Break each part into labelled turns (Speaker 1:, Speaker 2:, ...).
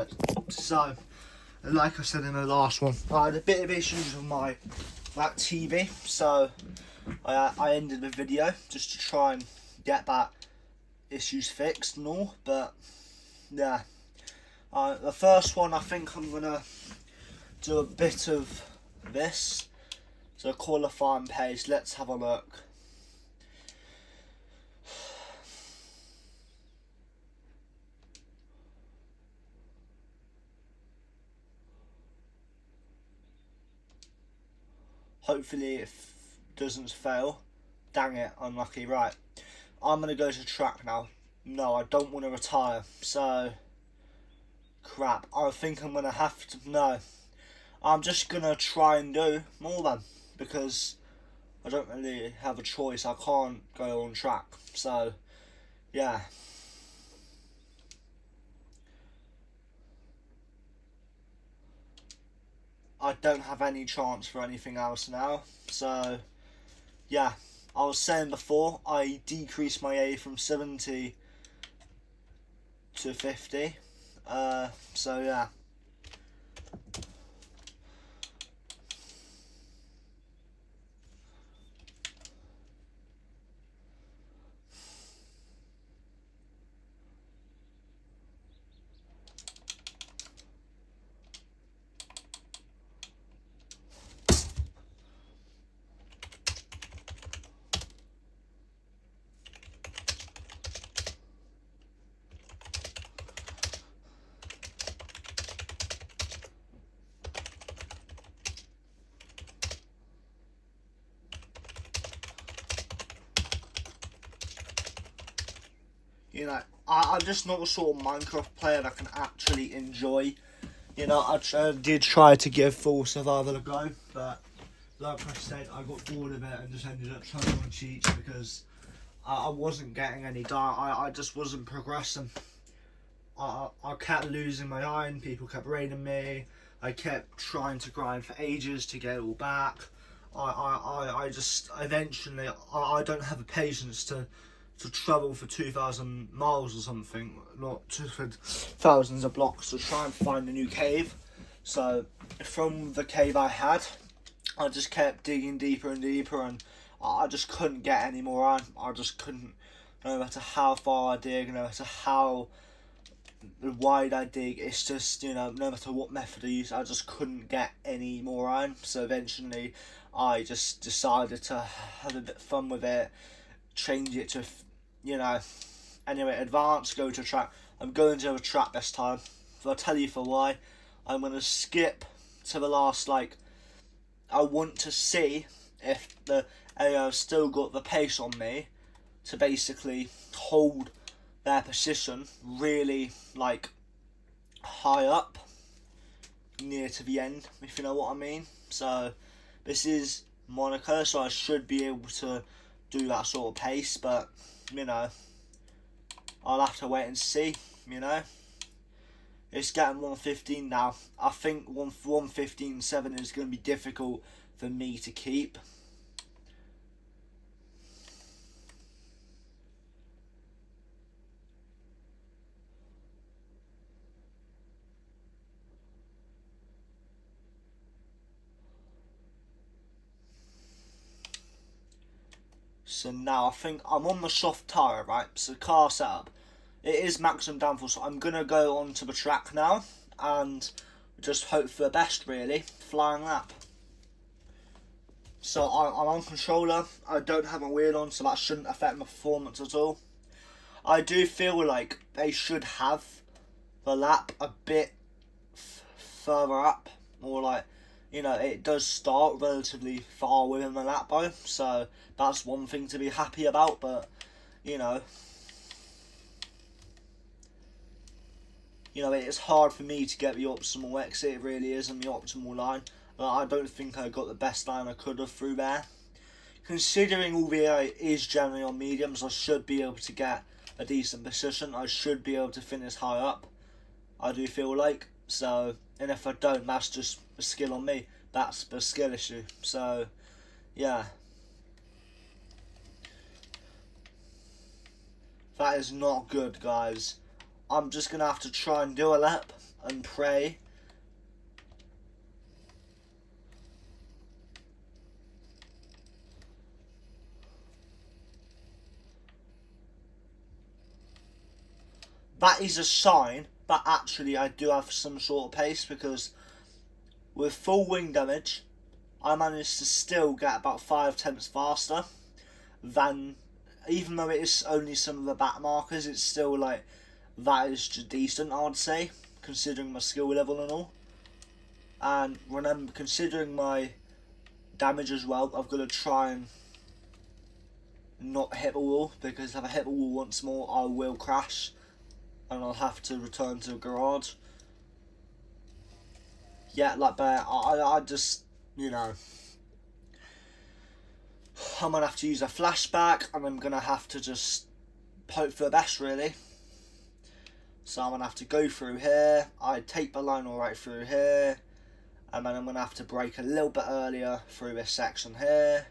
Speaker 1: Right, so like I said in the last one, I had a bit of issues with my TV, so I ended the video just to try and get that issues fixed and all. But yeah, the first one, I think I'm gonna do a bit of this, so qualifying page. Let's have a look. Hopefully it doesn't fail. Dang it, unlucky. Right, I'm going to go to track now. No, I don't want to retire, so crap. I think I'm going to have to, no. I'm just going to try and do more then, because I don't really have a choice. I can't go on track, so yeah. I don't have any chance for anything else now, so yeah. I was saying before, I decreased my A from 70 to 50, so yeah. You know, I'm just not the sort of Minecraft player that can actually enjoy. You know, I did try to give Full Survival a go, but like I said, I got bored of it and just ended up trying on cheats because I wasn't getting any done. I just wasn't progressing. I kept losing my iron, people kept raiding me, I kept trying to grind for ages to get it all back. I just, eventually, I don't have the patience to travel for 2,000 miles or something, not for thousands of blocks to try and find a new cave. So from the cave I had, I just kept digging deeper and deeper, and I just couldn't get any more iron. I just couldn't, no matter how far I dig, no matter how wide I dig, it's just, you know, no matter what method I use, I just couldn't get any more iron. So eventually I just decided to have a bit of fun with it, change it to, you know, anyway, advance, go to track. I'm going to a track this time. I'll tell you for why. I'm going to skip to the last, like, I want to see if the AI have still got the pace on me to basically hold their position really, like, high up near to the end, if you know what I mean. So this is Monaco, so I should be able to do that sort of pace, but you know, I'll have to wait and see. You know, it's getting 1:15 now. I think 1:15.7 is going to be difficult for me to keep. So now I think I'm on the soft tyre, right? So car setup, it is maximum downforce. So I'm gonna go onto the track now and just hope for the best, really. Flying lap. So I'm on controller. I don't have a wheel on, so that shouldn't affect my performance at all. I do feel like they should have the lap a bit further up, or like, you know, it does start relatively far within the lap though, so that's one thing to be happy about. But you know, it's hard for me to get the optimal exit. It really isn't the optimal line. I don't think I got the best line I could have through there. Considering all the AI is generally on mediums, I should be able to get a decent position. I should be able to finish high up, I do feel like. So, and if I don't, that's just a skill on me. That's the skill issue. So, yeah. That is not good, guys. I'm just going to have to try and do a lap. and pray. That is a sign that actually I do have some sort of pace, because with full wing damage, I managed to still get about 5/10 faster than, even though it is only some of the back markers, it's still like, that is just decent, I'd say, considering my skill level and all. And remember, considering my damage as well, I've got to try and not hit the wall, because if I hit the wall once more, I will crash and I'll have to return to the garage. Yeah, like that. I just, you know, I'm gonna have to use a flashback, and I'm gonna have to just hope for the best, really. So I'm gonna have to go through here. I take the line all right through here, and then I'm gonna have to brake a little bit earlier through this section here.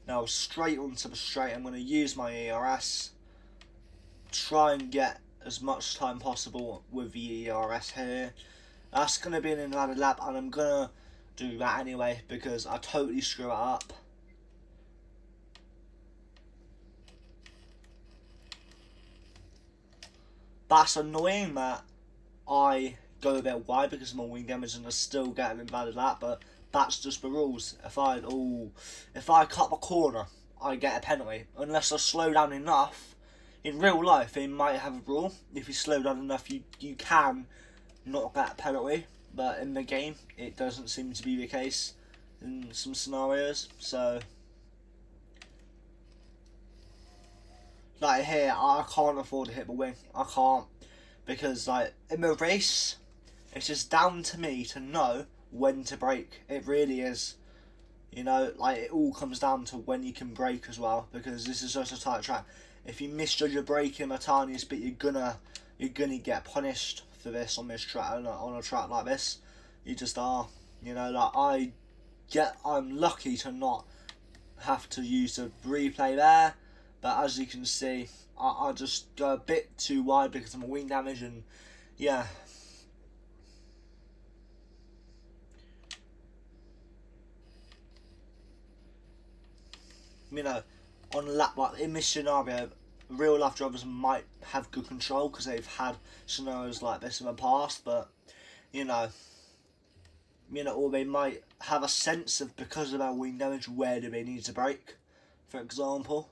Speaker 1: Now straight onto the straight, I'm gonna use my ERS. Try and get as much time possible with the ERS here. That's going to be an invalid lap, and I'm going to do that anyway because I totally screw it up. That's annoying that I go a bit wide because of my wing damage and I still get an invalid lap, but that's just the rules. If I cut the corner, I get a penalty. Unless I slow down enough. In real life, they might have a rule. If you slow down enough, you can not get a penalty, but in the game it doesn't seem to be the case in some scenarios. So like here, I can't afford to hit the wing. I can't, because like in the race, it's just down to me to know when to brake. It really is, you know, like it all comes down to when you can brake as well, because this is such a tight track. If you misjudge your braking the tiniest bit, you're gonna get punished for this on this track, on a track like this. You just are, you know. Like I'm lucky to not have to use a replay there, but as you can see, I just go a bit too wide because of my wing damage, and yeah. You know, on a lap like in this scenario, real life drivers might have good control because they've had scenarios like this in the past, but you know, or they might have a sense of, because of our wing damage, where do they need to brake, for example.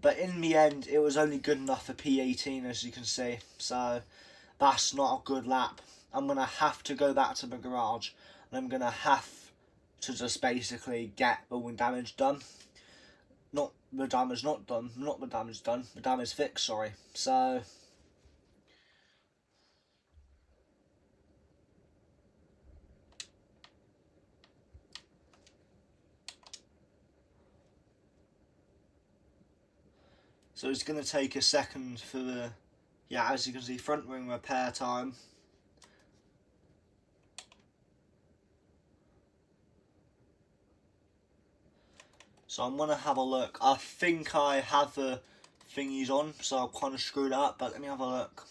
Speaker 1: But in the end, it was only good enough for P18, as you can see, so that's not a good lap. I'm going to have to go back to the garage, and I'm going to have to just basically get the wing damage done. Not the damage not done, not the damage done, the damage fixed, sorry. So it's going to take a second for the, yeah, as you can see, front wing repair time. So I'm going to have a look. I think I have the thingies on, so I've kind of screwed up, but let me have a look.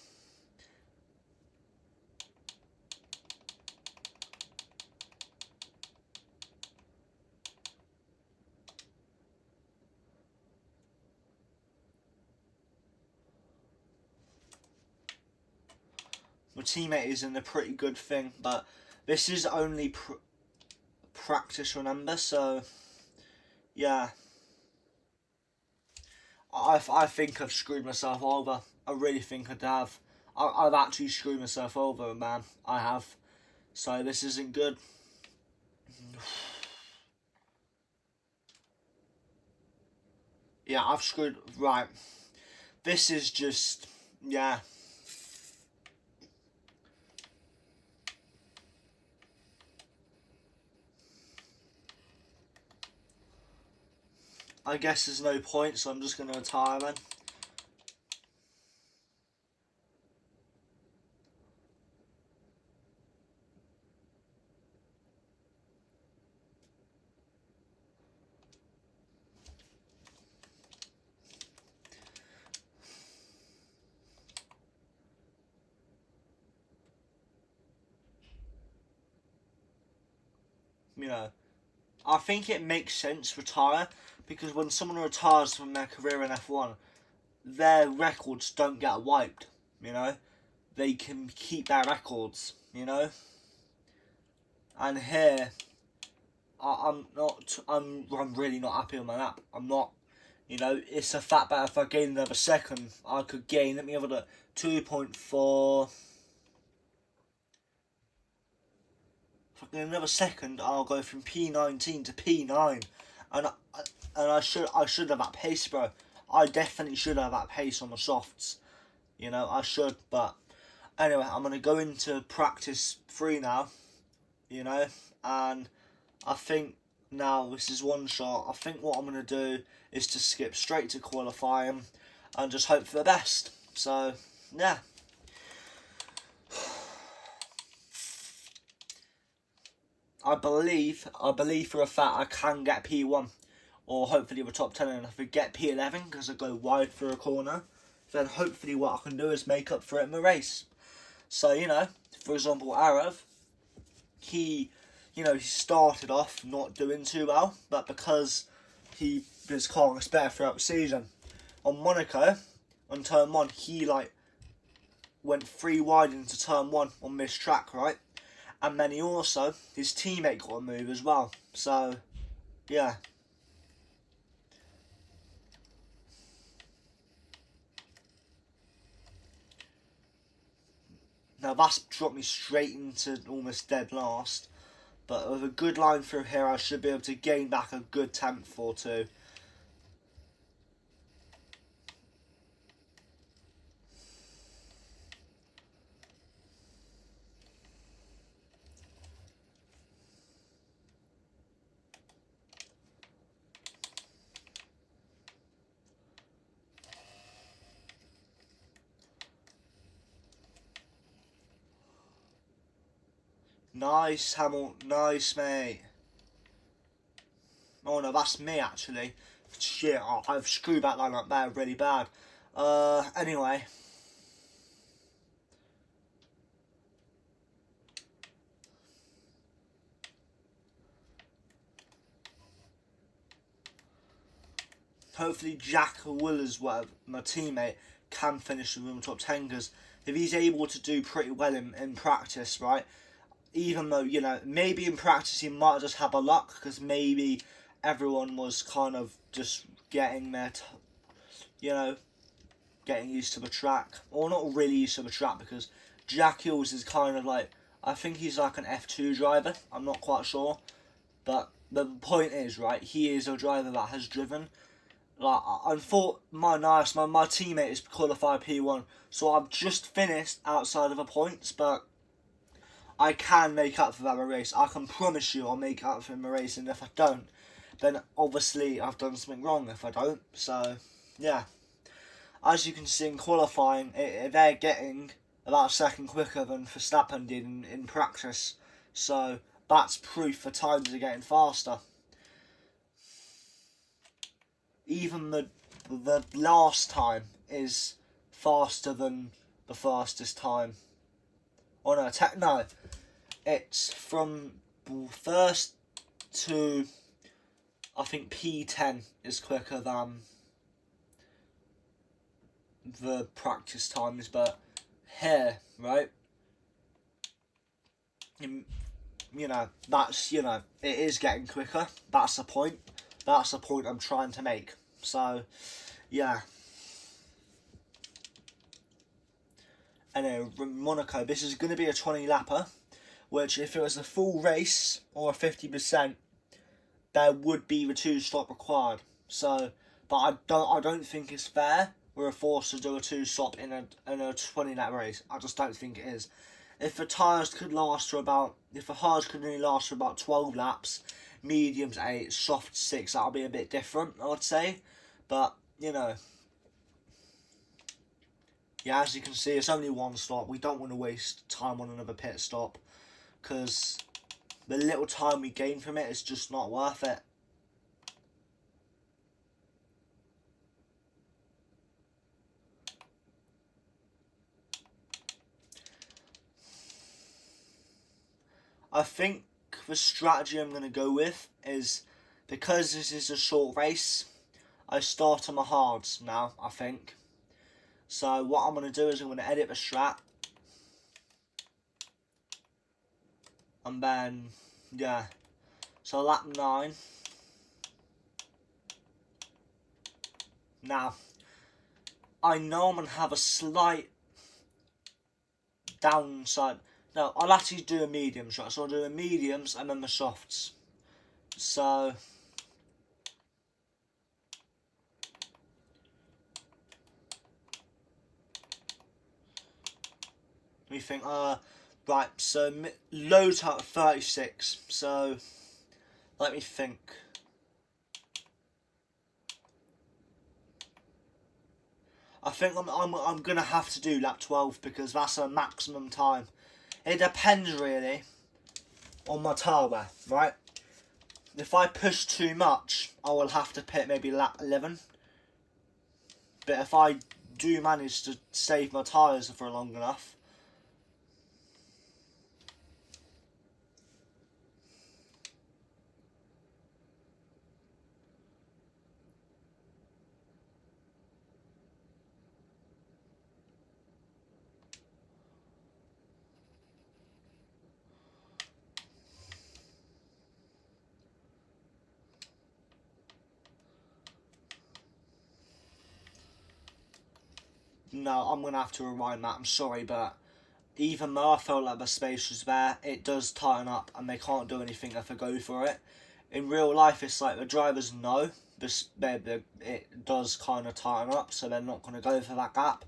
Speaker 1: My teammate is in a pretty good thing, but this is only practice, remember, so yeah. I think I've screwed myself over. I really think I have. I've actually screwed myself over, man. I have. So this isn't good. Yeah, I've screwed. Right. This is just, yeah. I guess there's no point, so I'm just going to retire then. you know, I think it makes sense to retire, because when someone retires from their career in F1, their records don't get wiped, you know. They can keep their records, you know. And here, I'm really not happy with my lap. I'm not, you know. It's a fact that if I gain another second, I could gain, let me have a look, 2.4. If I gain another second, I'll go from P19 to P9, and I should have that pace, bro. I definitely should have that pace on the softs. You know, I should, but anyway, I'm gonna go into practice 3 now. You know, and I think now this is one shot. I think what I'm gonna do is to skip straight to qualifying and just hope for the best. So yeah. I believe for a fact I can get P1, or hopefully the top 10, and if I get P11 because I go wide for a corner, then hopefully what I can do is make up for it in the race. So, you know, for example, Arav, he started off not doing too well, but because his car was better throughout the season. On Monaco, on turn 1, he went 3 wide into turn 1 on this track, right? And then his teammate got a move as well. So, yeah. Now that's dropped me straight into almost dead last. But with a good line through here, I should be able to gain back a good 10th or 2. Nice, Hamilton. Nice, mate. Oh no, that's me actually. Shit, I've screwed that line up there really bad. Anyway. Hopefully Jack Willers, whatever, my teammate, can finish in the top 10, because if he's able to do pretty well in practice, right, even though, you know, maybe in practice he might just have a luck, because maybe everyone was kind of just getting their, you know, getting used to the track, or not really used to the track, because Jack Hills is kind of like, I think he's like an F2 driver, I'm not quite sure, but the point is, right, he is a driver that has driven. Like, I thought my teammate is qualified P1, so I've just finished outside of the points, but I can make up for that in the race. I can promise you I'll make up for it in the race, and if I don't, then obviously I've done something wrong if I don't. So, yeah. As you can see in qualifying, they're getting about a second quicker than Verstappen did in practice. So, that's proof the times are getting faster. Even the last time is faster than the fastest time. Oh no, no, it's from first to, I think P10 is quicker than the practice times, but here, right, you know, that's, you know, it is getting quicker. That's the point. That's the point I'm trying to make. So, yeah. Anyway, Monaco, this is going to be a 20 lapper, which if it was a full race or a 50%, there would be the 2-stop required. So, but I don't think it's fair. We're forced to do a 2-stop in a 20 lap race. I just don't think it is. If the tyres could last for about, if the hards could only last for about 12 laps, mediums 8, soft 6, that'll be a bit different, I'd say. But, you know, yeah, as you can see, it's only 1 stop. We don't want to waste time on another pit stop, because the little time we gain from it is just not worth it. I think the strategy I'm going to go with is, because this is a short race, I start on my hards now, I think. So what I'm going to do is I'm going to edit the strat. And then, yeah. So lap 9. Now, I know I'm going to have a slight downside. No, I'll actually do a mediums, right? So I'll do a mediums and then the softs. So we think, right, so low to 36. So let me think. I think I'm gonna have to do lap 12 because that's a maximum time. It depends really on my tyre, right? If I push too much, I will have to pit maybe lap 11. But if I do manage to save my tyres for long enough, no, I'm going to have to rewind that, I'm sorry, but even though I felt like the space was there, it does tighten up and they can't do anything if I go for it. In real life, it's like the drivers know it does kind of tighten up, so they're not going to go for that gap.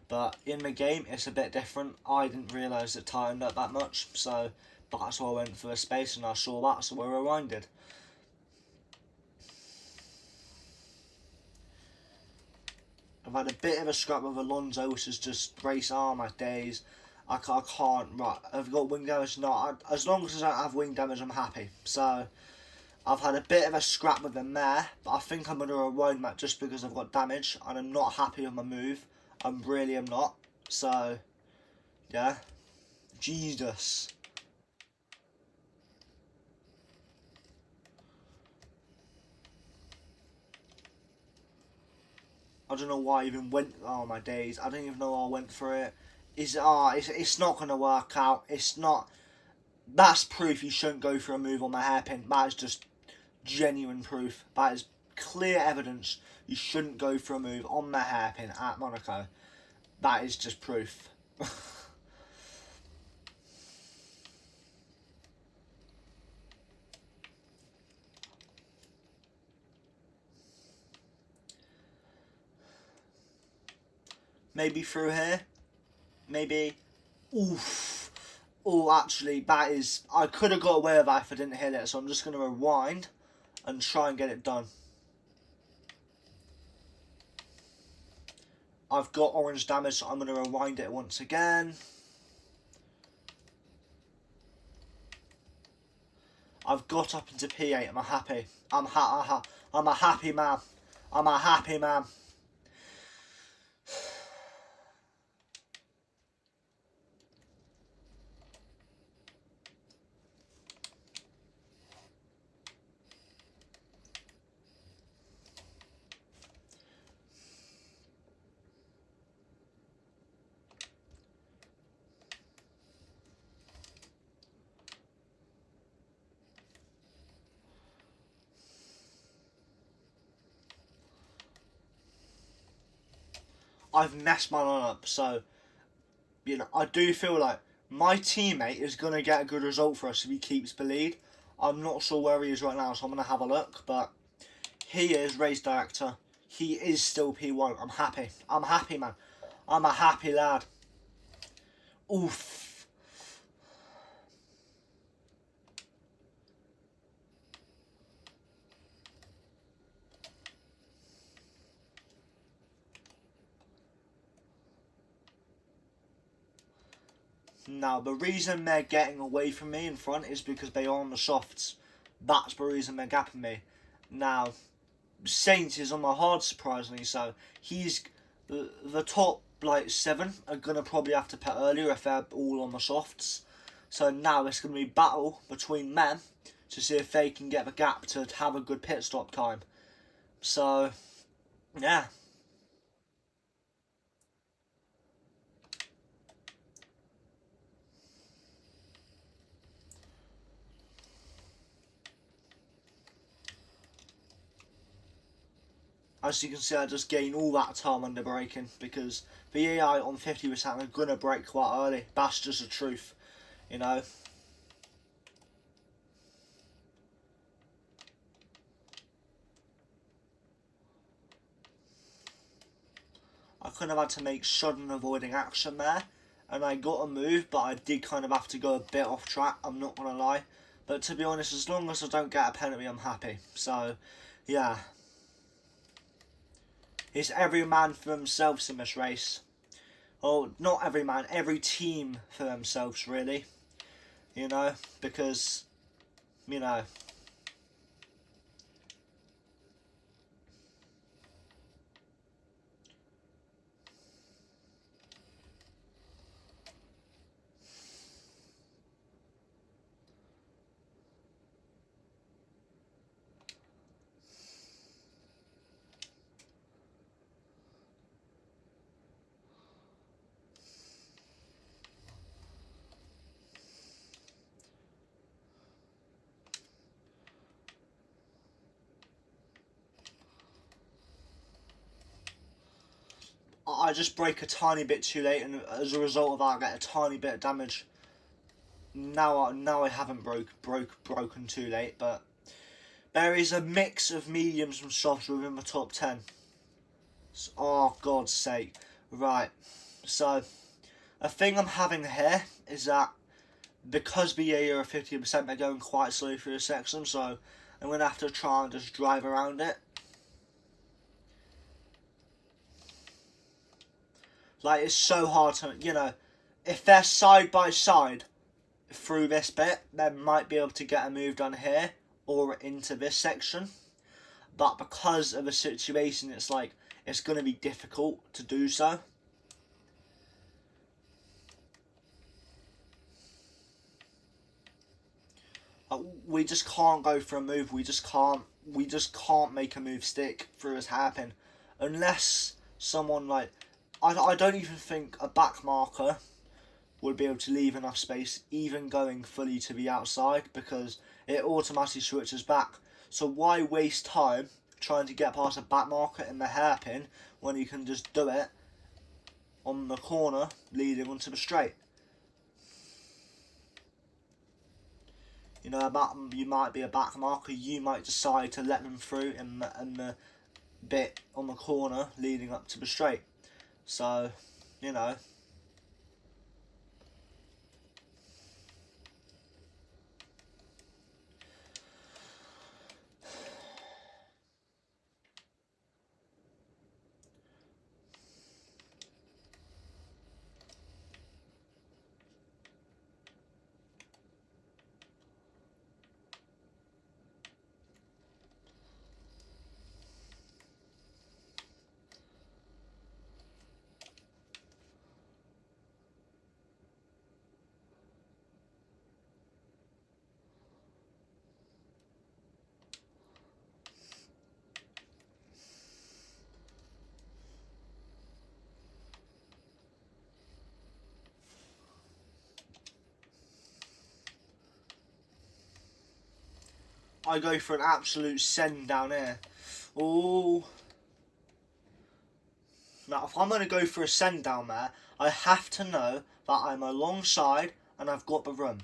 Speaker 1: But in the game, it's a bit different. I didn't realise it tightened up that much, so that's why I went for the space and I saw that, so I rewinded. I've had a bit of a scrap with Alonso, which is just race my days. I can't, right, I've got wing damage, no, as long as I don't have wing damage, I'm happy. So, I've had a bit of a scrap with him there, but I think I'm going to rewind that just because I've got damage, and I'm not happy with my move. I really am not. So, yeah. Jesus. I don't know why I even went, oh my days, I don't even know why I went for it. It's not going to work out. It's not, that's proof you shouldn't go for a move on the hairpin. That is just genuine proof. That is clear evidence you shouldn't go for a move on the hairpin at Monaco. That is just proof. Maybe through here. Maybe. Oof. Oh, actually, that is... I could have got away with that if I didn't hit it, so I'm just going to rewind and try and get it done. I've got orange damage, so I'm going to rewind it once again. I've got up into P8. I'm happy. I'm a happy man. I'm a happy man. I've messed my line up, so, you know, I do feel like my teammate is going to get a good result for us if he keeps the lead. I'm not sure where he is right now, so I'm going to have a look, but he is race director. He is still P1. I'm happy. I'm happy, man. I'm a happy lad. Oof. Now, the reason they're getting away from me in front is because they are on the softs. That's the reason they're gapping me. Now, Saints is on my hard, surprisingly, so he's... The top, like, 7 are going to probably have to pit earlier if they're all on the softs. So now it's going to be battle between them to see if they can get the gap to have a good pit stop time. So, yeah. As you can see, I just gain all that time under braking because the AI on 50% are going to brake quite early. That's just the truth, you know. I kind of had to make sudden avoiding action there, and I got a move, but I did kind of have to go a bit off track, I'm not going to lie. But to be honest, as long as I don't get a penalty, I'm happy. So, yeah. It's every man for themselves in this race. Well, not every man, every team for themselves, really. You know, because, you know, I just brake a tiny bit too late, and as a result of that, I get a tiny bit of damage. Now I haven't broken too late, but there is a mix of mediums and softs within the top 10. So, oh, God's sake. Right, so a thing I'm having here is that because BA are 50%, they're going quite slowly through the section, so I'm going to have to try and just drive around it. Like, it's so hard to, you know, if they're side by side through this bit, they might be able to get a move done here or into this section. But because of the situation, it's like, it's going to be difficult to do so. We just can't go for a move. We just can't make a move stick through his hairpin. Unless someone like, I don't even think a back marker would be able to leave enough space, even going fully to the outside, because it automatically switches back. So why waste time trying to get past a back marker in the hairpin when you can just do it on the corner leading onto the straight? You know, you might be a back marker, you might decide to let them through in the bit on the corner leading up to the straight. So, you know. I go for an absolute send down here. Oh. Now, if I'm going to go for a send down there, I have to know that I'm alongside and I've got the room.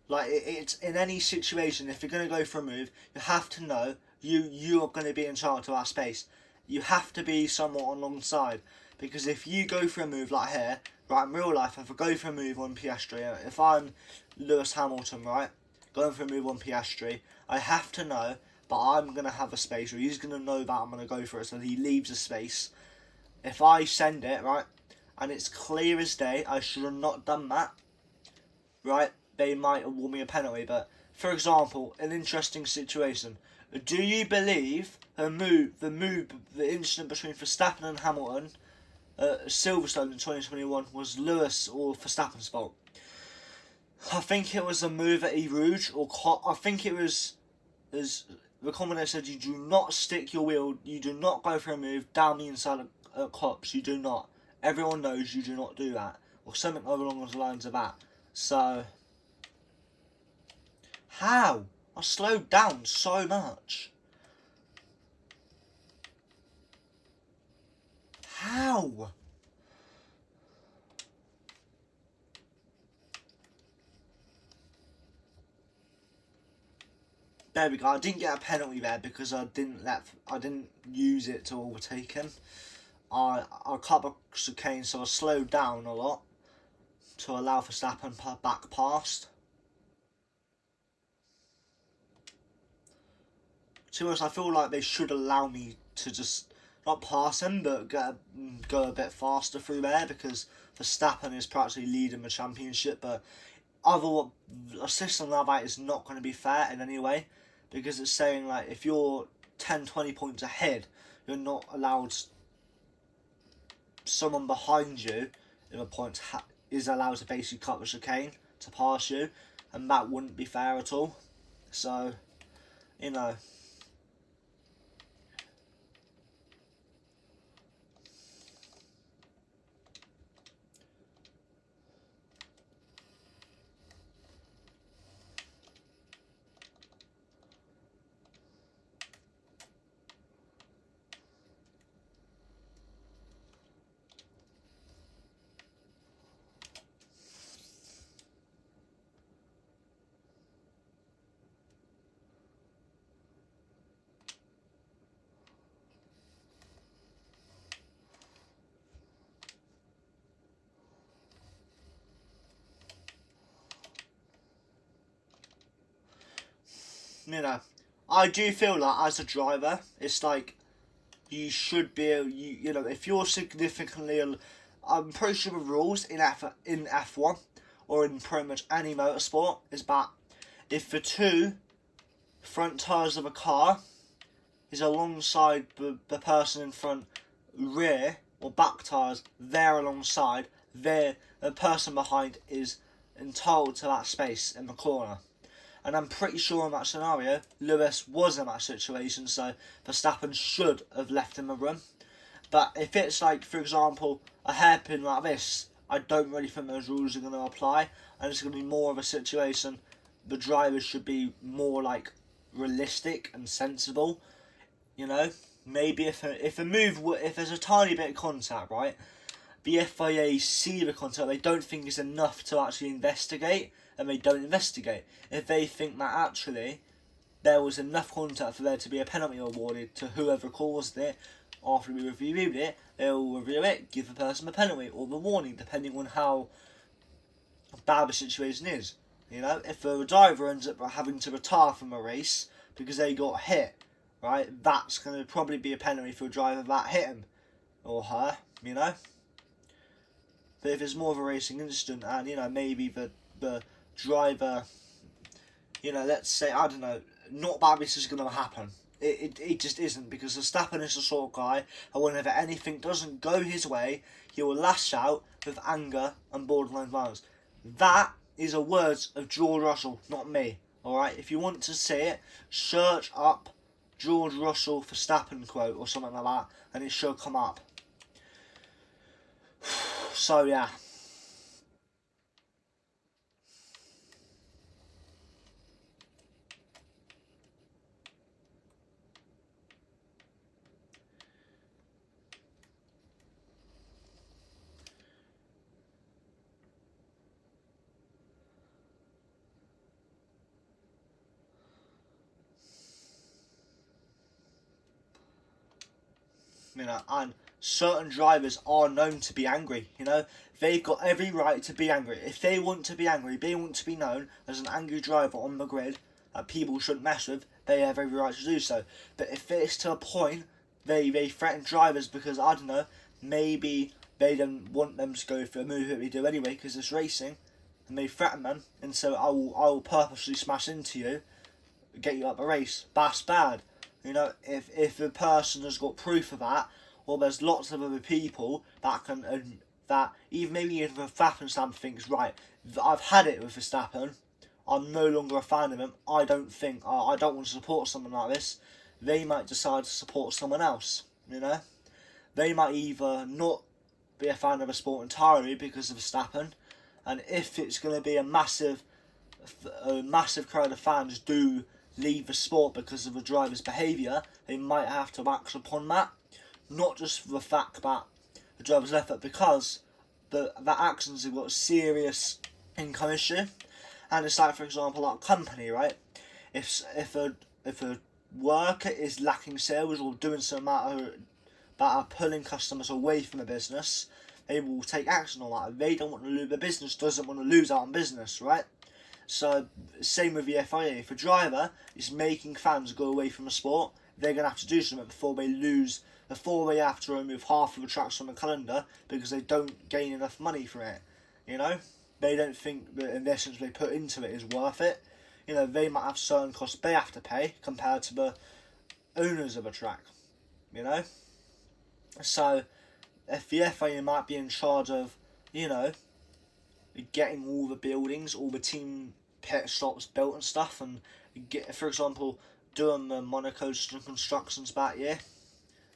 Speaker 1: Like, it's in any situation, if you're going to go for a move, you have to know you are going to be in charge of our space. You have to be somewhat alongside. Because if you go for a move like here, right, in real life, if I go for a move on Piastri, if I'm Lewis Hamilton, right, going for a move on Piastri, I have to know that I'm going to have a space, or he's going to know that I'm going to go for it, so he leaves a space. If I send it, right, and it's clear as day, I should have not done that, right, they might award me a penalty. But, for example, an interesting situation. Do you believe the incident between Verstappen and Hamilton Silverstone in 2021 was Lewis or Verstappen's fault? I think it was a move at Rouge or I think it was the commentator said you do not stick your wheel, you do not go for a move down the inside of cops, you do not. Everyone knows you do not do that. Or something along the lines of that. So, how? I slowed down so much. How? There we go. I didn't get a penalty there because I didn't use it to overtake him. I cut the chicane, so I slowed down a lot to allow for Verstappen back past. To be honest, I feel like they should allow me to just not pass him, but go a bit faster through there, because Verstappen is practically leading the championship. But a system like that is not going to be fair in any way, because it's saying like if you're 10-20 points ahead, you're not allowed someone behind you in a point is allowed to basically cut the chicane to pass you, and that wouldn't be fair at all. So, you know. You know, I do feel like as a driver, it's like you should be able, you know, if you're significantly, I'm pretty sure the rules in F1 or in pretty much any motorsport is that if the two front tyres of a car is alongside the person in front rear or back tyres, they're alongside, the person behind is entitled to that space in the corner. And I'm pretty sure in that scenario, Lewis was in that situation, so Verstappen should have left him a room. But if it's like, for example, a hairpin like this, I don't really think those rules are going to apply, and it's going to be more of a situation the drivers should be more like realistic and sensible. You know, maybe if there's a tiny bit of contact, right? The FIA see the contact, they don't think it's enough to actually investigate, and they don't investigate. If they think that actually there was enough contact for there to be a penalty awarded to whoever caused it, after we reviewed it, they'll review it, give the person a penalty or the warning, depending on how bad the situation is. You know, if the driver ends up having to retire from a race because they got hit, right, that's going to probably be a penalty for a driver that hit him or her, you know. But if it's more of a racing incident and, you know, maybe the driver, you know, let's say, I don't know, not that this is going to happen. It just isn't, because Verstappen is the sort of guy that whenever anything doesn't go his way, he will lash out with anger and borderline violence. That is the words of George Russell, not me. Alright, if you want to see it, search up George Russell Verstappen quote or something like that, and it should come up. So yeah. You know, and certain drivers are known to be angry, you know. They've got every right to be angry. If they want to be angry, they want to be known as an angry driver on the grid that people shouldn't mess with, they have every right to do so. But if it's to a point, they threaten drivers because, I don't know, maybe they don't want them to go for a move that they do anyway because it's racing, and they threaten them, and so I will purposely smash into you, get you out the race. That's bad. You know, if the person has got proof of that, or there's lots of other people that can that even maybe if Verstappen thinks, right, I've had it with Verstappen, I'm no longer a fan of him, I don't want to support someone like this, they might decide to support someone else, you know? They might either not be a fan of a sport entirely because of Verstappen, and if it's going to be a massive crowd of fans do leave the sport because of the driver's behaviour, they might have to act upon that. Not just for the fact that the driver's left, but because the actions have got a serious income issue. And it's like, for example, like a company, right? If a worker is lacking sales or doing some matter that are pulling customers away from the business, they will take action on that. They don't want to lose, the business doesn't want to lose out on business, right? So, same with the FIA. If a driver is making fans go away from the sport, they're going to have to do something before they have to remove half of the tracks from the calendar because they don't gain enough money from it, you know? They don't think the investments they put into it is worth it. You know, they might have certain costs they have to pay compared to the owners of a track, you know? So, if the FIA might be in charge of, you know, getting all the buildings, all the team pit stops built and stuff, and get, for example, doing the Monaco constructions that year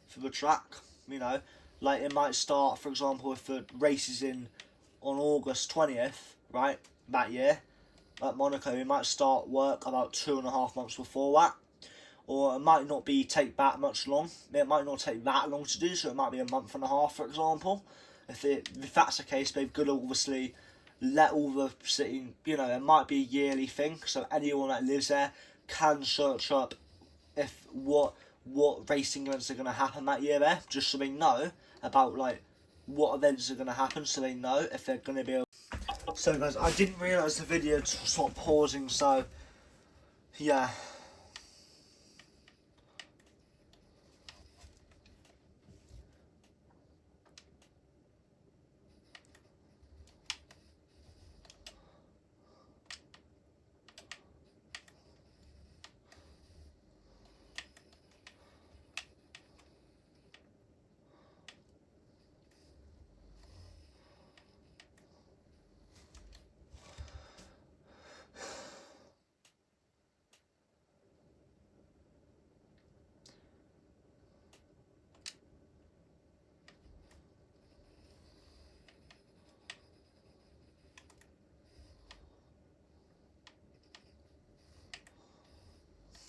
Speaker 1: for the track, you know, like it might start, for example, if the race is on August 20th, right, that year, at Monaco, it might start work about 2.5 months before that, or it might not take that much long. It might not take that long to do, so it might be a month and a half, for example. If that's the case, they've got to obviously let all the city, you know, it might be a yearly thing, so anyone that lives there can search up if what racing events are going to happen that year there, just so they know about like what events are going to happen, so they know if they're going to be able. So guys, I didn't realise the video was sort of pausing, so yeah.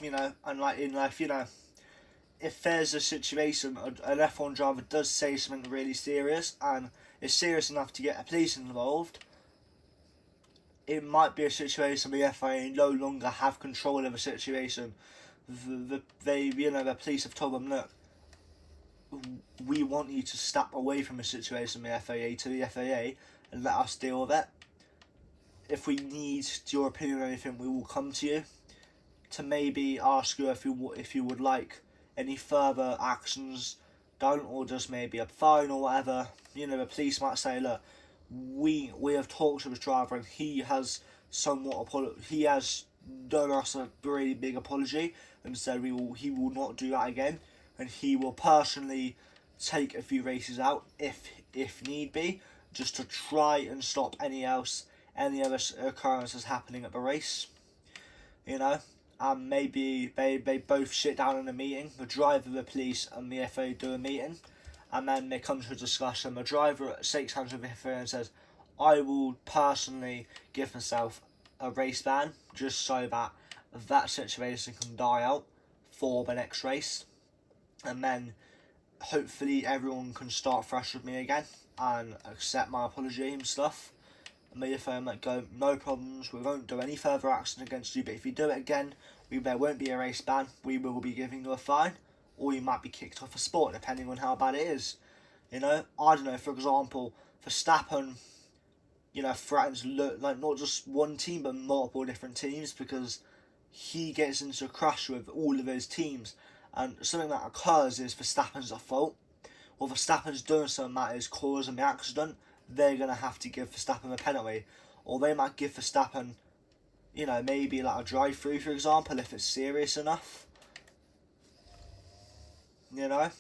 Speaker 1: You know, and like in life, you know, if there's a situation, an F1 driver does say something really serious, and it's serious enough to get the police involved, it might be a situation where the FIA no longer have control of the situation. The police have told them, look, we want you to step away from the situation with the FIA to the FIA and let us deal with it. If we need your opinion on anything, we will come to you to maybe ask you if you would like any further actions done, or just maybe a fine or whatever. You know, the police might say, look, we have talked to the driver and he has done us a really big apology and said he will not do that again, and he will personally take a few races out if need be, just to try and stop any other occurrences happening at the race. You know, and maybe they both sit down in a meeting, the driver, the police and the FA do a meeting, and then they come to a discussion. The driver shakes hands with the FA and says, I will personally give myself a race ban just so that situation can die out for the next race, and then hopefully everyone can start fresh with me again and accept my apology and stuff. And the FA might go, no problems, we won't do any further action against you, but if you do it again, there won't be a race ban, we will be giving you a fine, or you might be kicked off a sport depending on how bad it is. You know, I don't know, for example, Verstappen, you know, threatens like not just one team but multiple different teams because he gets into a crash with all of his teams, and something that occurs is Verstappen's at fault, or Verstappen's doing something that is causing the accident. They're going to have to give Verstappen a penalty, or they might give Verstappen, you know, maybe like a drive-through, for example, if it's serious enough. You know?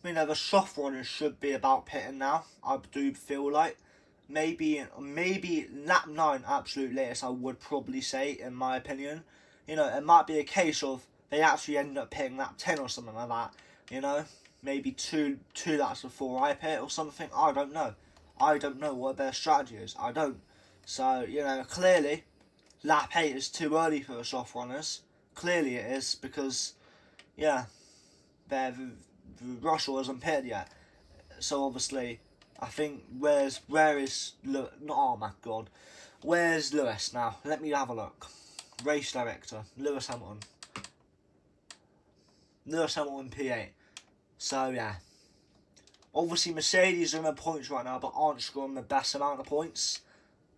Speaker 1: you know, the soft runners should be about pitting now. I do feel like maybe lap 9 absolute latest, I would probably say, in my opinion. You know, it might be a case of they actually end up pitting lap 10 or something like that. You know, maybe two laps before I pit or something. I don't know. I don't know what their strategy is. I don't. So, you know, clearly lap 8 is too early for the soft runners. Clearly it is, because, yeah, Russell hasn't pitted yet. So obviously, I think where's Lewis now? Let me have a look. Race director, Lewis Hamilton P8. So yeah, obviously Mercedes are in the points right now, but aren't scoring the best amount of points.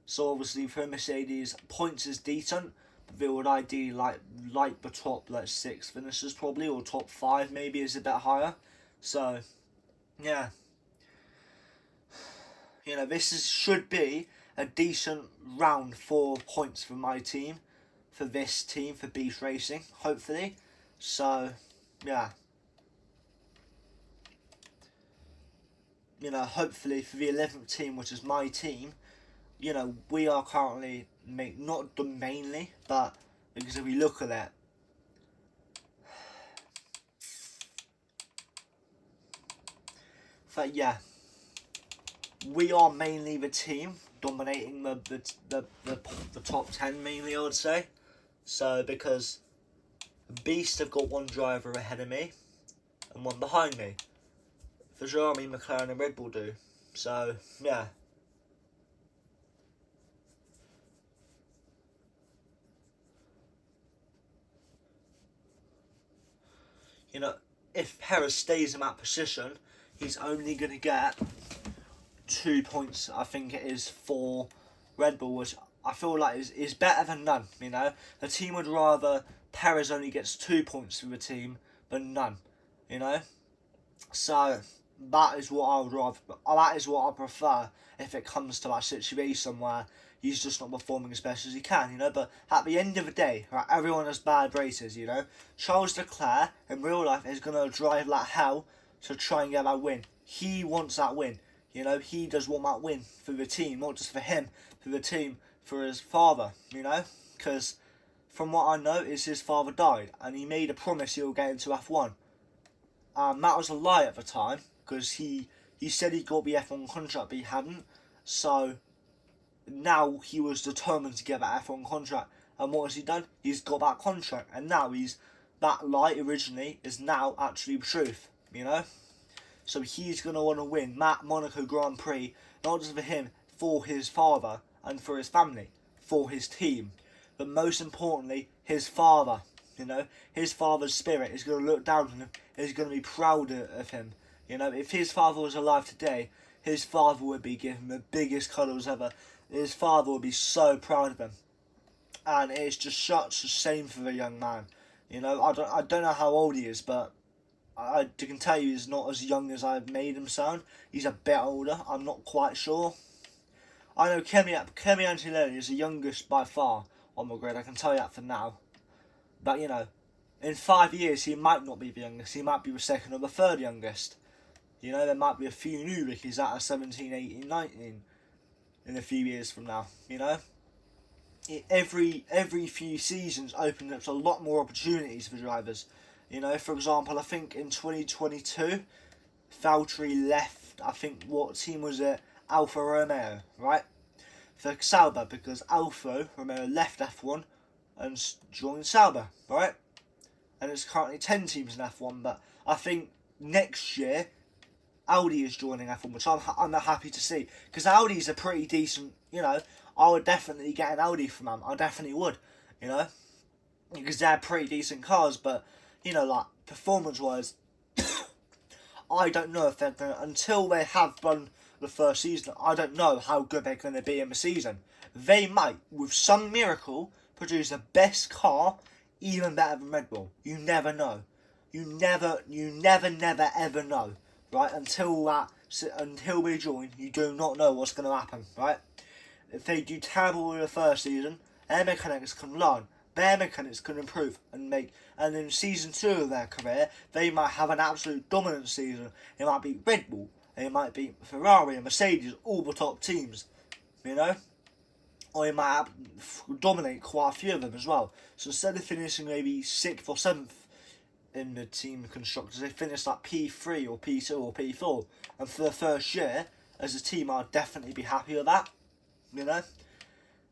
Speaker 1: So obviously for Mercedes, points is decent, but they would ideally like the top 6 finishes probably, or top 5 maybe is a bit higher. So yeah, you know, should be a decent round for points for my team, for this team, for Beast Racing, hopefully. So yeah, you know, hopefully for the 11th team, which is my team, you know, we are currently, not mainly, but because if we look at it, but yeah, we are mainly the team dominating the top 10 mainly, I would say. So because Beast have got one driver ahead of me and one behind me. Ferrari, McLaren and Red Bull do. So yeah. You know, if Perez stays in that position, he's only going to get 2 points, I think it is, for Red Bull, which I feel like is better than none. You know, the team would rather Perez only gets 2 points for the team than none. You know, so that is what I would rather. That is what I prefer if it comes to that situation where he's just not performing as best as he can. You know, but at the end of the day, right, everyone has bad races. You know, Charles Leclerc in real life is gonna drive like hell to try and get that win. He wants that win. You know, he does want that win for the team, not just for him, for the team, for his father, you know, because from what I know is his father died and he made a promise he'll get into F1. That was a lie at the time, because he said he got the F1 contract but he hadn't, so now he was determined to get that F1 contract, and what has he done? He's got that contract, and now that lie originally is now actually the truth, you know. So he's going to want to win Monaco Grand Prix, not just for him, for his father and for his family, for his team. But most importantly, his father. You know, his father's spirit is going to look down on him, is going to be proud of him. You know, if his father was alive today, his father would be giving him the biggest cuddles ever. His father would be so proud of him. And it's just such a shame for the young man. You know, I don't know how old he is, but I can tell you he's not as young as I've made him sound. He's a bit older. I'm not quite sure. I know Kemi Antonelli is the youngest by far on the grid. I can tell you that for now. But, you know, in 5 years he might not be the youngest. He might be the second or the third youngest. You know, there might be a few new rookies that are 17, 18, 19 in a few years from now. You know, every few seasons opens up a lot more opportunities for drivers. You know, for example, I think in 2022, Valtteri left, I think, what team was it? Alfa Romeo, right? For Sauber, because Alfa Romeo left F1 and joined Sauber, right? And it's currently 10 teams in F1, but I think next year, Audi is joining F1, which I'm happy to see. Because Audi's a pretty decent, you know, I would definitely get an Audi from them. I definitely would, you know. Because they're pretty decent cars, but you know, like, performance-wise, I don't know if they're going to, until they have done the first season, I don't know how good they're going to be in the season. They might, with some miracle, produce the best car, even better than Red Bull. You never know. You never, ever know, right? Until we join, you do not know what's going to happen, right? If they do terrible in the first season, their mechanics can learn. their mechanics can improve and in season 2 of their career, they might have an absolute dominant season. It might be Red Bull, it might be Ferrari and Mercedes, all the top teams, you know? Or it might dominate quite a few of them as well. So instead of finishing maybe 6th or 7th in the team constructors, they finish like P3 or P2 or P4. And for the first year, as a team, I'd definitely be happy with that, you know?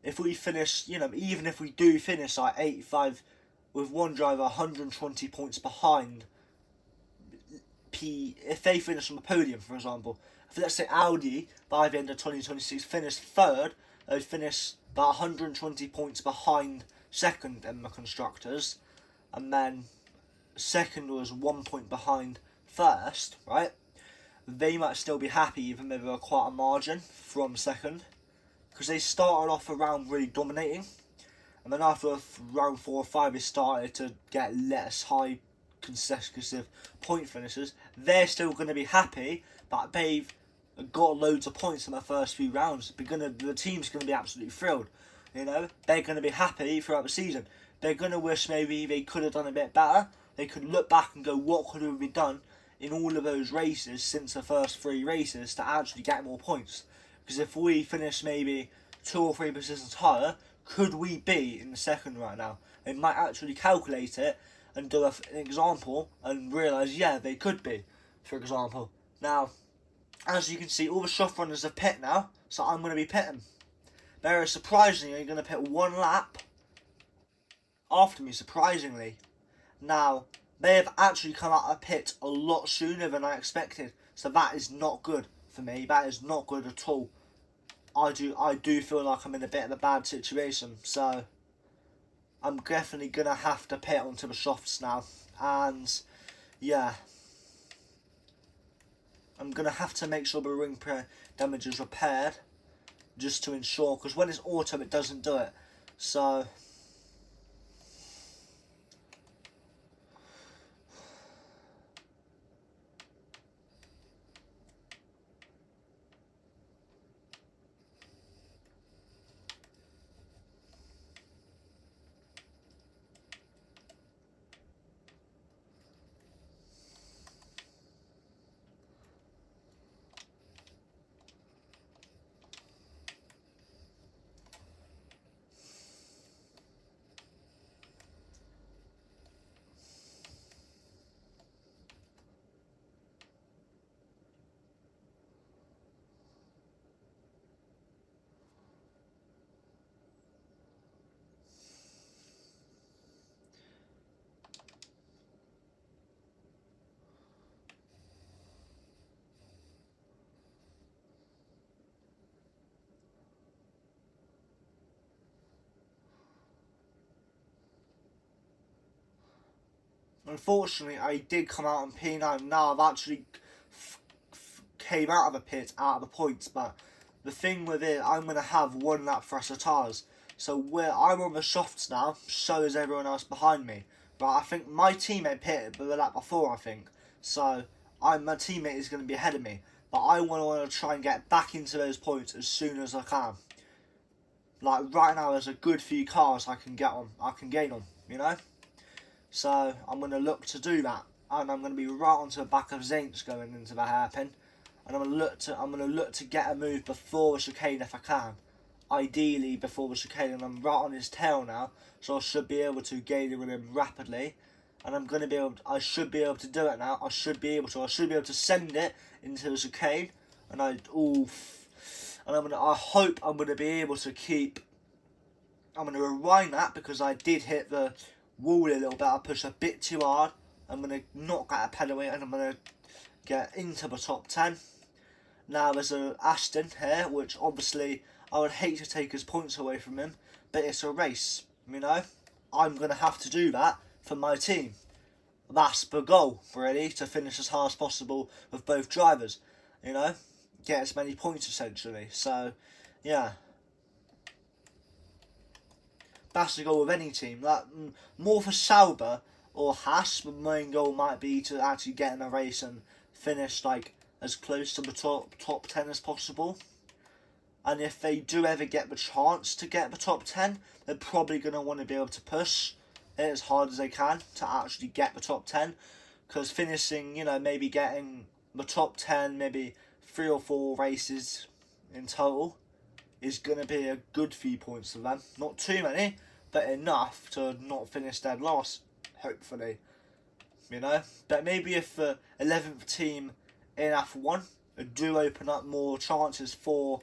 Speaker 1: If we finish, you know, even if we do finish like 85 with one driver 120 points behind if they finish on the podium, for example, if let's say Audi by the end of 2026 finish third, they finish about 120 points behind second in the constructors, and then second was 1 point behind first, right? They might still be happy even though they're quite a margin from second, because they started off a round really dominating, and then after round 4 or 5 they started to get less high consecutive point finishes. They're still going to be happy that they've got loads of points in the first few rounds. The team's going to be absolutely thrilled, you know. They're going to be happy throughout the season. They're going to wish maybe they could have done a bit better. They could look back and go, what could have been done in all of those races since the first 3 races to actually get more points. Because if we finish maybe 2 or 3 positions higher, could we be in the second right now? They might actually calculate it and do an example and realise, yeah, they could be, for example. Now, as you can see, all the soft runners have pit now, so I'm going to be pitting. Very surprisingly, you're going to pit 1 lap after me, surprisingly. Now, they have actually come out of pit a lot sooner than I expected, so that is not good for me. That is not good at all. I do feel like I'm in a bit of a bad situation, so I'm definitely going to have to pit onto the softs now, and yeah, I'm going to have to make sure the ring damage is repaired, just to ensure, because when it's auto it doesn't do it, so unfortunately, I did come out on P9. Now I've actually came out of the pit, out of the points, but the thing with it, I'm going to have 1 lap for tires. So I'm on the softs now, so is everyone else behind me. But I think my teammate pitted the lap before, I think. So my teammate is going to be ahead of me. But I want to try and get back into those points as soon as I can. Like right now, there's a good few cars I can gain on, you know. So I'm going to look to do that, and I'm going to be right onto the back of Zayn's going into the hairpin, and I'm going to look to get a move before the chicane if I can, ideally before the chicane, and I'm right on his tail now, so I should be able to gain with him rapidly, and I should be able to do it now. I should be able to send it into the chicane, and I hope I'm going to be able to keep. I'm going to rewind that because I did hit the wall a little bit. I pushed a bit too hard. I'm going to knock that pedal away, and I'm going to get into the top 10. Now there's a Aston here, which obviously I would hate to take his points away from him, but it's a race, you know. I'm going to have to do that for my team. That's the goal, really, to finish as high as possible with both drivers, you know. Get as many points essentially. So, yeah. That's the goal with any team. Like, more for Sauber or Haas, the main goal might be to actually get in a race and finish like as close to the top 10 as possible. And if they do ever get the chance to get the top 10, they're probably going to want to be able to push it as hard as they can to actually get the top 10. Because finishing, you know, maybe getting the top 10, maybe 3 or 4 races in total, is going to be a good few points for them. Not too many, but enough to not finish dead last, hopefully. You know, but maybe if the 11th team in F1 do open up more chances for,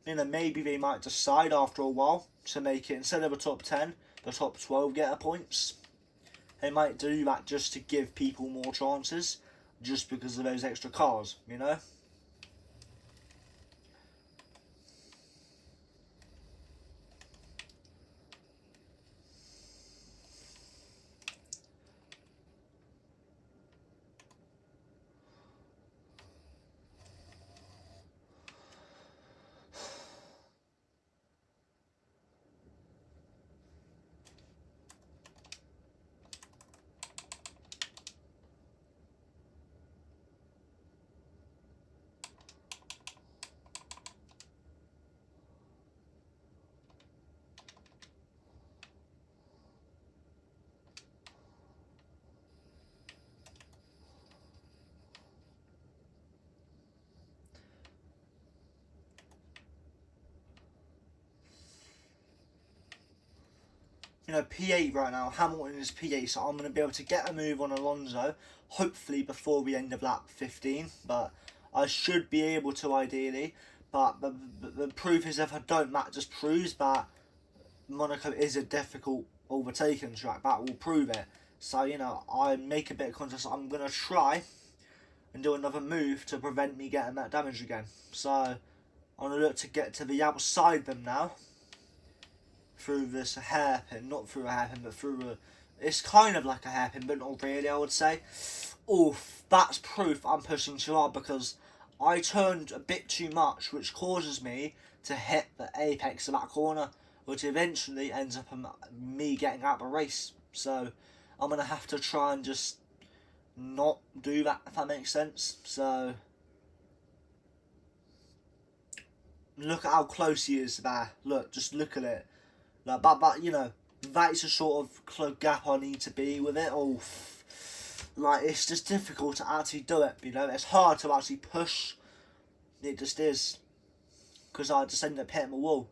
Speaker 1: you know, maybe they might decide after a while to make it, instead of a top 10, the top 12 get points. They might do that just to give people more chances, just because of those extra cars, you know. You know, P8 right now, Hamilton is P8, so I'm going to be able to get a move on Alonso, hopefully before the end of lap 15, but I should be able to ideally, but the proof is if I don't, that just proves that Monaco is a difficult overtaking track. That will prove it. So, you know, I make a bit of contest. I'm going to try and do another move to prevent me getting that damage again. So, I'm going to look to get to the outside them now. Through this hairpin. Not through a hairpin, but through a... It's kind of like a hairpin, but not really, I would say. Oof, that's proof I'm pushing too hard because I turned a bit too much, which causes me to hit the apex of that corner, which eventually ends up in me getting out of the race. So I'm going to have to try and just not do that, if that makes sense. So look at how close he is there. Look, just look at it. Like, but you know, that's the sort of gap I need to be with it. Oh, like, it's just difficult to actually do it, you know. It's hard to actually push. It just is. Because I just end up hitting the wall.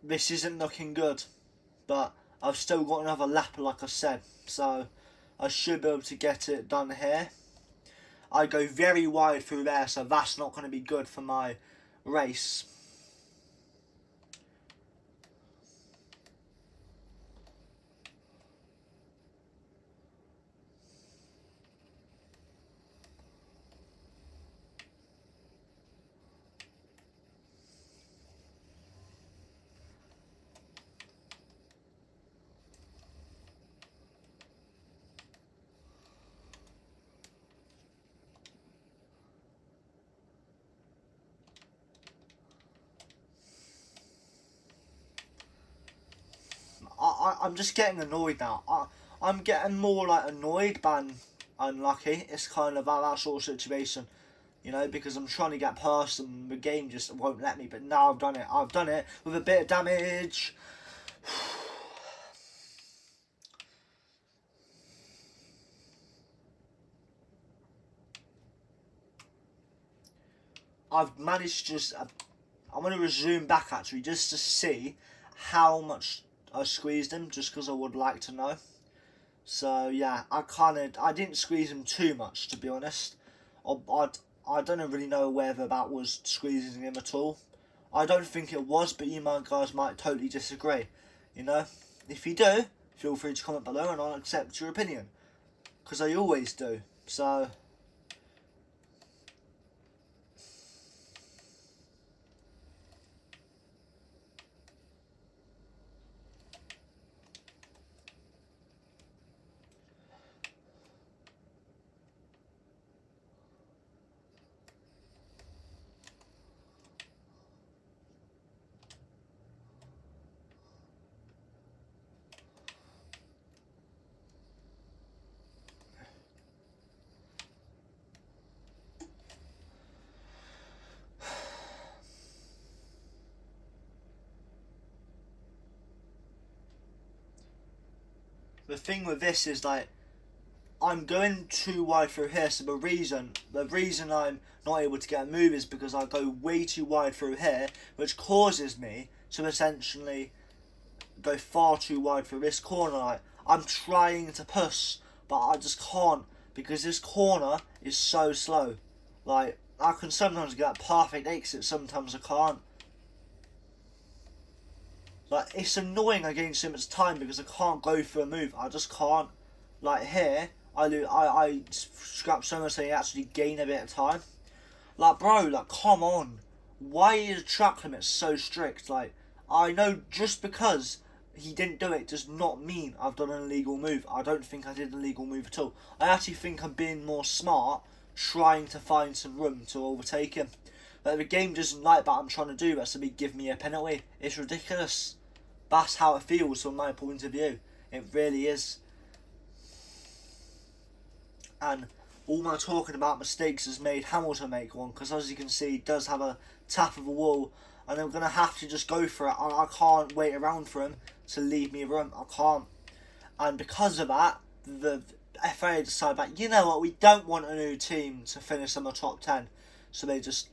Speaker 1: This isn't looking good, but I've still got another lap, like I said, so I should be able to get it done here. I go very wide through there, so that's not going to be good for my race. I'm just getting annoyed now. I'm getting more like annoyed than unlucky. It's kind of that sort of situation, you know, because I'm trying to get past and the game just won't let me. But now I've done it. I've done it with a bit of damage. I've managed to just... I'm going to resume back actually just to see how much I squeezed him, just because I would like to know. So yeah, I didn't squeeze him too much, to be honest. I don't really know whether that was squeezing him at all. I don't think it was, but you guys might totally disagree. You know, if you do, feel free to comment below and I'll accept your opinion, because I always do. So the thing with this is like, I'm going too wide through here, so the reason I'm not able to get a move is because I go way too wide through here, which causes me to essentially go far too wide through this corner. Like, I'm trying to push, but I just can't, because this corner is so slow. Like, I can sometimes get a perfect exit, sometimes I can't. Like, it's annoying I gain so much time because I can't go for a move. I just can't. Like here, I scrap so much that I actually gain a bit of time. Like, bro, like, come on. Why is track limit so strict? Like, I know just because he didn't do it does not mean I've done an illegal move. I don't think I did an illegal move at all. I actually think I'm being more smart, trying to find some room to overtake him. But the game doesn't like that I'm trying to do that, so they give me a penalty. It's ridiculous. That's how it feels from my point of view. It really is. And all my talking about mistakes has made Hamilton make one, because as you can see, he does have a tap of a wall, and I'm going to have to just go for it. I can't wait around for him to leave me room. I can't. And because of that, the FA decided that, you know what, we don't want a new team to finish in the top 10. So they just...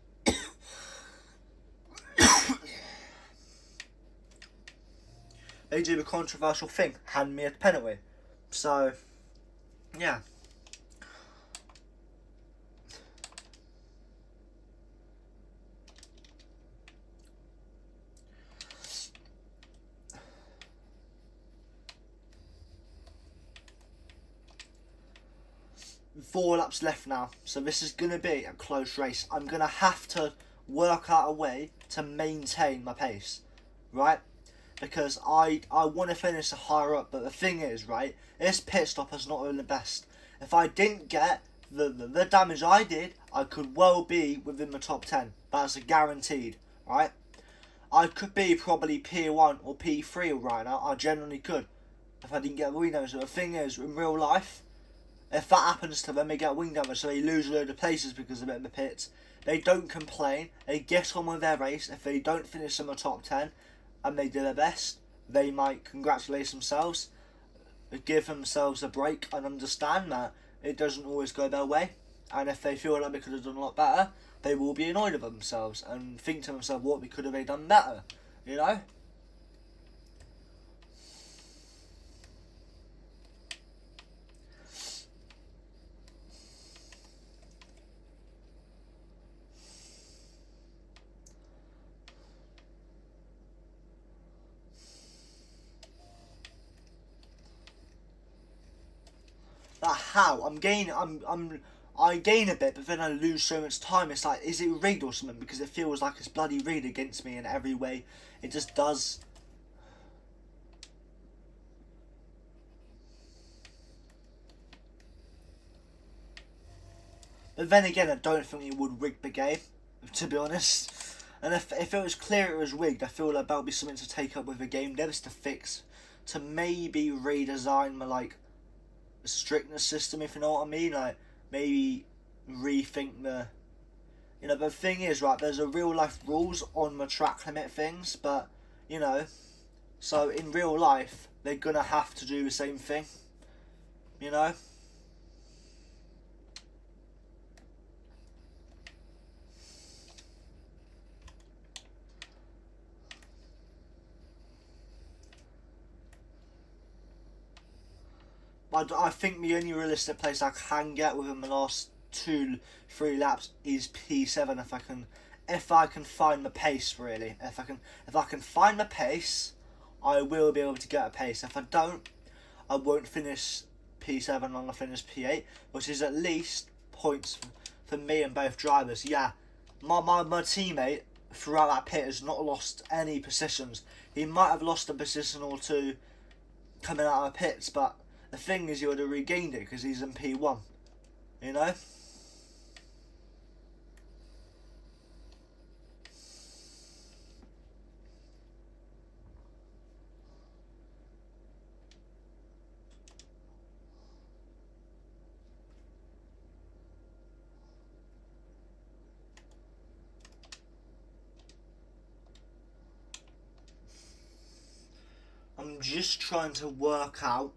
Speaker 1: they do the controversial thing, hand me a penalty. So, yeah. Four laps left now, so this is going to be a close race. I'm going to have to work out a way to maintain my pace, right? Because I want to finish higher up, but the thing is, right, this pit stop is not really the best. If I didn't get the damage I did, I could well be within the top 10. That's a guaranteed, right? I could be probably P1 or P3 right now. I generally could if I didn't get wing damage. But the thing is, in real life, if that happens to them, they get wing damage, so they lose a load of places because of it in the pits. They don't complain. They get on with their race. If they don't finish in the top 10 and they do their best, they might congratulate themselves, give themselves a break, and understand that it doesn't always go their way. And if they feel like they could have done a lot better, they will be annoyed with themselves and think to themselves, what could have they done better? You know? Like, how? I gain a bit, but then I lose so much time. It's like, is it rigged or something? Because it feels like it's bloody rigged against me in every way. It just does. But then again, I don't think it would rig the game, to be honest. And if it was clear it was rigged, I feel like that would be something to take up with the game devs to fix. To maybe redesign my, like, strictness system, if you know what I mean. Like, maybe rethink the... You know, the thing is, right, there's a real life rules on the track limit things, but, you know, so in real life, they're gonna have to do the same thing, you know? I think the only realistic place I can get within the last 2-3 laps is P7 if I can find the pace, really. If I can find the pace, I will be able to get a pace. If I don't, I won't finish P7 and I'll finish P8, which is at least points for me and both drivers. Yeah, my teammate throughout that pit has not lost any positions. He might have lost a position or two coming out of the pits, but the thing is, he would have regained it because he's in P1, you know? I'm just trying to work out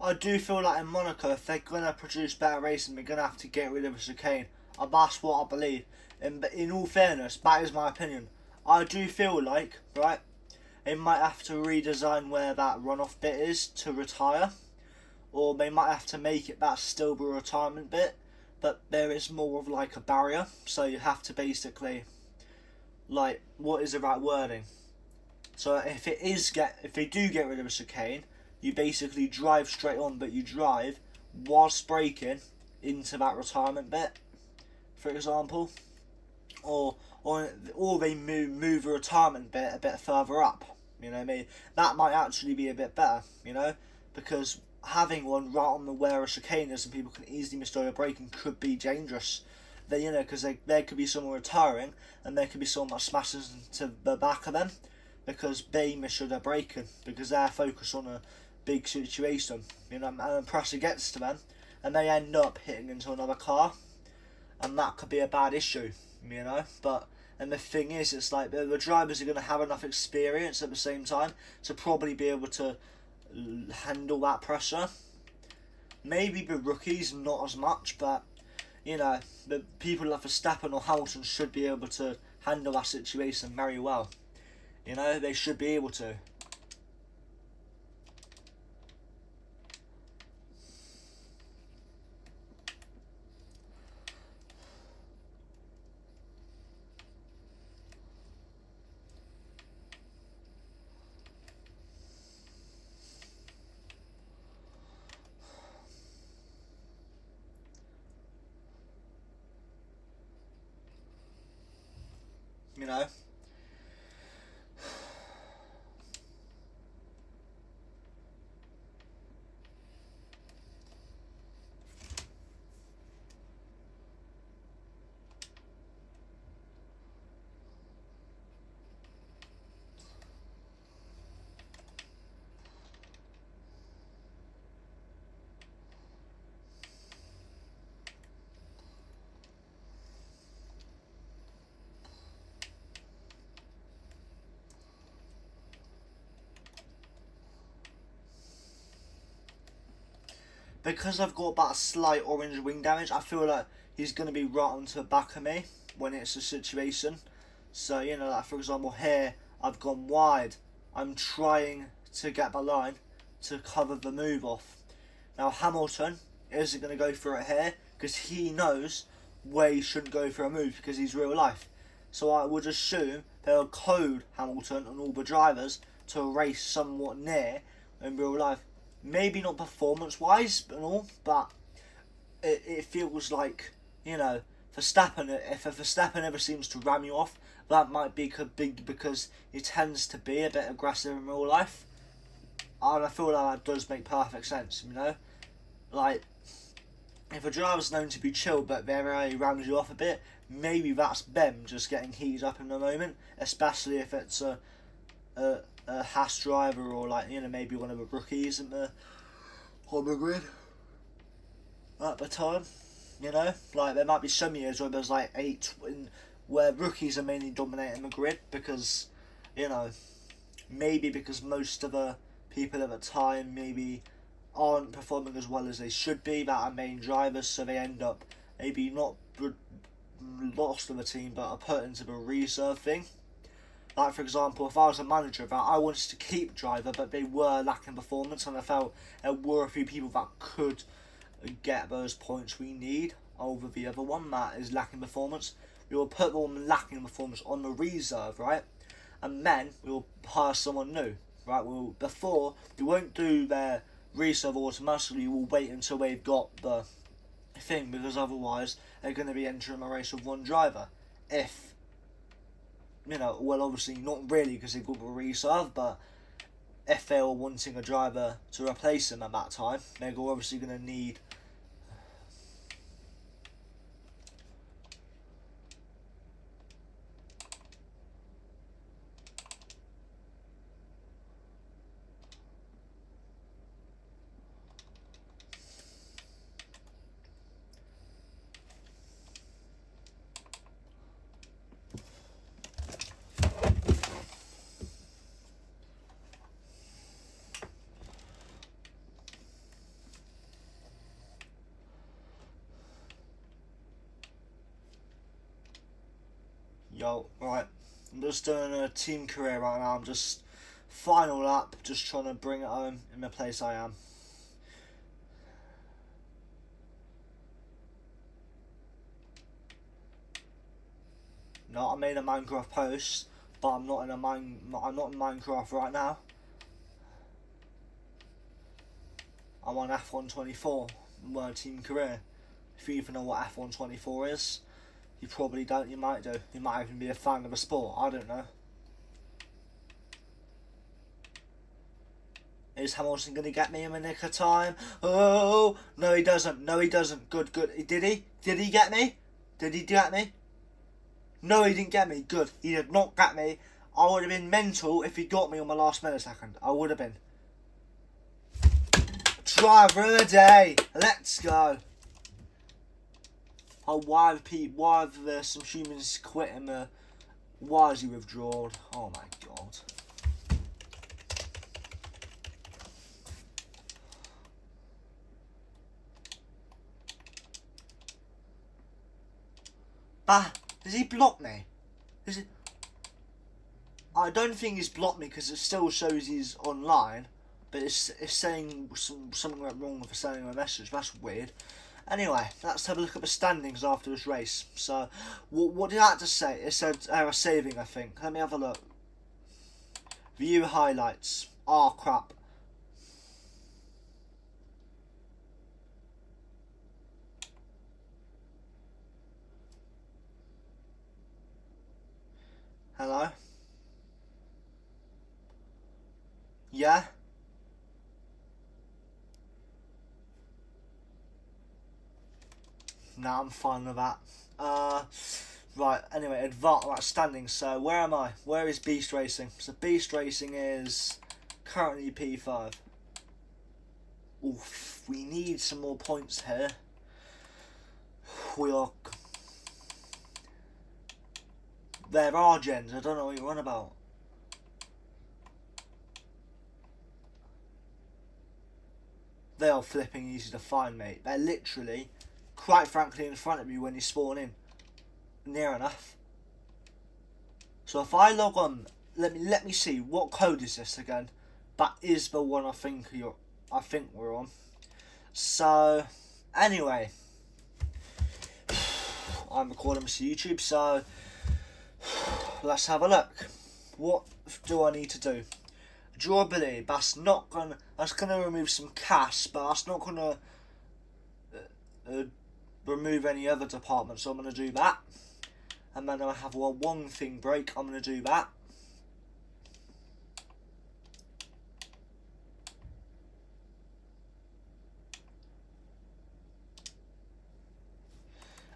Speaker 1: I do feel like in Monaco, if they're gonna produce better racing, they're gonna have to get rid of the chicane. That's what I believe. And in all fairness, that is my opinion. I do feel like, right, they might have to redesign where that runoff bit is to retire, or they might have to make it that still be a retirement bit, but there is more of like a barrier. So you have to basically, like, what is the right wording? So if they do get rid of a chicane, you basically drive straight on, but you drive whilst braking into that retirement bit, for example, or they move the retirement bit a bit further up. You know what I mean? That might actually be a bit better, you know, because having one right on the where a chicane is and people can easily miss their braking could be dangerous. They, you know, because there could be someone retiring and there could be someone that smashes into the back of them because they miss their braking because they're focused on a big situation, you know, and the pressure gets to them and they end up hitting into another car, and that could be a bad issue, you know. But and the thing is, it's like the drivers are going to have enough experience at the same time to probably be able to handle that pressure. Maybe the rookies not as much, but you know, the people like Verstappen or Hamilton should be able to handle that situation very well. You know, they should be able to. You know. Because I've got that slight orange wing damage, I feel like he's going to be right onto the back of me when it's a situation. So, you know, like for example here, I've gone wide. I'm trying to get my line to cover the move off. Now Hamilton isn't going to go for it here because he knows where he shouldn't go for a move because he's real life. So I would assume they'll code Hamilton and all the drivers to race somewhat near in real life. Maybe not performance-wise and all, but it feels like, you know, Verstappen, if a Verstappen ever seems to ram you off, that might be big because he tends to be a bit aggressive in real life. And I feel like that does make perfect sense, you know? Like, if a driver's known to be chill but very rams you off a bit, maybe that's them just getting heated up in the moment, especially if it's a Haas driver or like, you know, maybe one of the rookies on the grid at the time. You know, like there might be some years where there's like 8 where rookies are mainly dominating the grid because, you know, maybe because most of the people at the time maybe aren't performing as well as they should be, that are main drivers, so they end up maybe not lost to the team but are put into the reserve thing. Like for example, if I was a manager that I wanted to keep driver but they were lacking performance and I felt there were a few people that could get those points we need over the other one that is lacking performance, we will put the one lacking performance on the reserve, right? And then we will hire someone new, right? We won't do their reserve automatically, we'll wait until they've got the thing because otherwise they're going to be entering a race with one driver. If, you know, well obviously not really because they've got the reserve, but if they were wanting a driver to replace him at that time, they're obviously going to need Yo, right. I'm just doing a team career right now. I'm just final lap, just trying to bring it home in the place I am. No, I made a Minecraft post, but I'm not in Minecraft right now. I'm on F124, my team career. If you even know what F124 is, you probably don't. You might do. You might even be a fan of the sport. I don't know. Is Hamilton going to get me in the nick of time? Oh, no he doesn't. No he doesn't. Good, good. Did he? Did he get me? Did he get me? No, he didn't get me. Good. He did not get me. I would have been mental if he got me on my last millisecond. I would have been. Driver of the day. Let's go. Oh, why have some humans quitting the... Why is he withdrawn? Oh my god. Bah, does he block me? Is it? I don't think he's blocked me because it still shows he's online, but it's saying something went wrong with sending a message. That's weird. Anyway, let's have a look at the standings after this race. So, what did I have to say? It said saving, I think. Let me have a look. View highlights. Oh crap. Hello? Yeah? Nah, I'm fine with that. Right, anyway, right, standings. So, where am I? Where is Beast Racing? So, Beast Racing is currently P5. Oof, we need some more points here. We are... There are gens, I don't know what you're on about. They are flipping easy to find, mate. They're literally, quite frankly, in front of you when you spawn in. Near enough. So if I log on, let me see, what code is this again? That is the one I think we're on. So, anyway. I'm recording this to YouTube, so let's have a look. What do I need to do? Durability, that's gonna remove some cash, but that's not gonna remove any other department, so I'm gonna do that. And then I have one thing break, I'm gonna do that.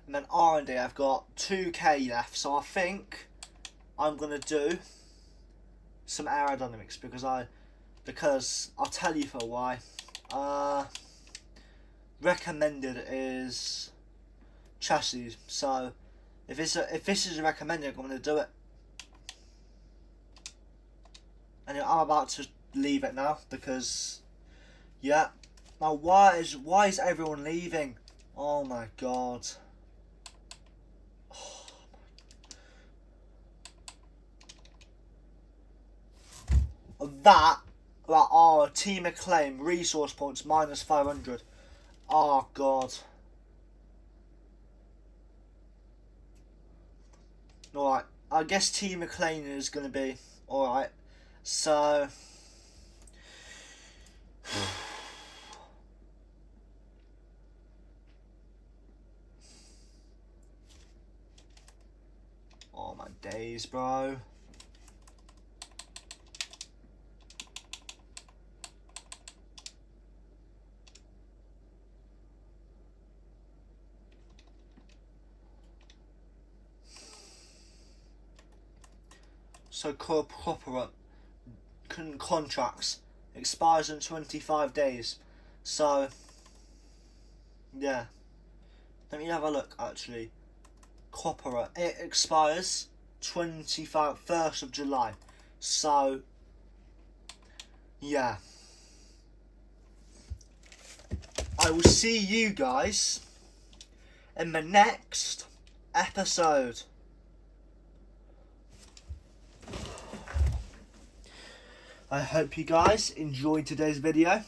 Speaker 1: And then R&D, I've got 2k left, so I think I'm gonna do some aerodynamics because I'll tell you for why. Recommended is chassis, so if this is recommended, I'm gonna do it. Anyway, I'm about to leave it now because yeah. Now why is everyone leaving? Oh my god. That are team acclaim resource points minus 500. Oh god. Alright, I guess team acclaim is gonna be alright. So oh my days, bro. So corporate contracts expires in 25 days. So yeah, let me have a look. Actually, corporate, it expires 1st of July. So yeah, I will see you guys in the next episode. I hope you guys enjoyed today's video.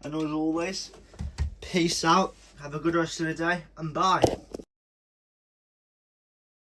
Speaker 1: And as always, peace out, have a good rest of the day, and bye.